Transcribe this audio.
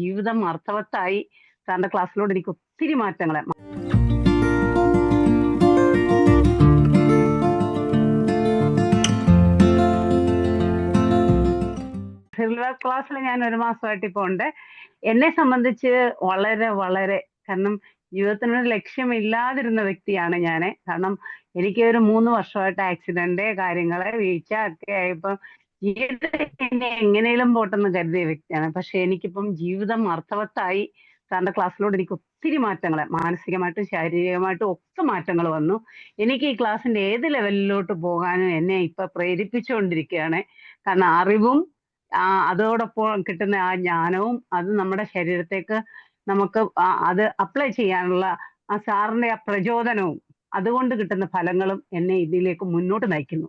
ജീവിതം അർത്ഥവത്തായി. സാറിന്റെ ക്ലാസ്സിലൂടെ എനിക്ക് ഒത്തിരി മാറ്റങ്ങള്. സിൽവർ ക്ലാസ്സിൽ ഞാൻ 1 മാസമായിട്ട് ഇപ്പൊ ഉണ്ട്. എന്നെ സംബന്ധിച്ച് വളരെ വളരെ കാരണം ജീവിതത്തിനൊരു ലക്ഷ്യമില്ലാതിരുന്ന വ്യക്തിയാണ് ഞാന്. കാരണം എനിക്ക് ഒരു 3 വർഷമായിട്ട് ആക്സിഡന്റ് കാര്യങ്ങള് വീഴ്ച ഒക്കെ ആയപ്പം ജീവിതം ഇനി എങ്ങനെയും പോട്ടെന്ന് കരുതിയ വ്യക്തിയാണ്. പക്ഷെ എനിക്കിപ്പം ജീവിതം അർത്ഥവത്തായി. സാറിന്റെ ക്ലാസ്സിലൂടെ എനിക്ക് ഒത്തിരി മാറ്റങ്ങള് മാനസികമായിട്ടും ശാരീരികമായിട്ടും ഒക്കെ മാറ്റങ്ങൾ വന്നു. എനിക്ക് ഈ ക്ലാസ്സിന്റെ ഏത് ലെവലിലോട്ട് പോകാനും എന്നെ ഇപ്പൊ പ്രേരിപ്പിച്ചുകൊണ്ടിരിക്കുകയാണ്. കാരണം അറിവും അതോടൊപ്പം കിട്ടുന്ന ആ ജ്ഞാനവും അത് നമ്മുടെ ശരീരത്തേക്ക് നമുക്ക് അത് അപ്ലൈ ചെയ്യാനുള്ള ആ സാറിന്റെ ആ പ്രചോദനവും അതുകൊണ്ട് കിട്ടുന്ന ഫലങ്ങളും എന്നെ ഇതിലേക്ക് മുന്നോട്ട് നയിക്കുന്നു.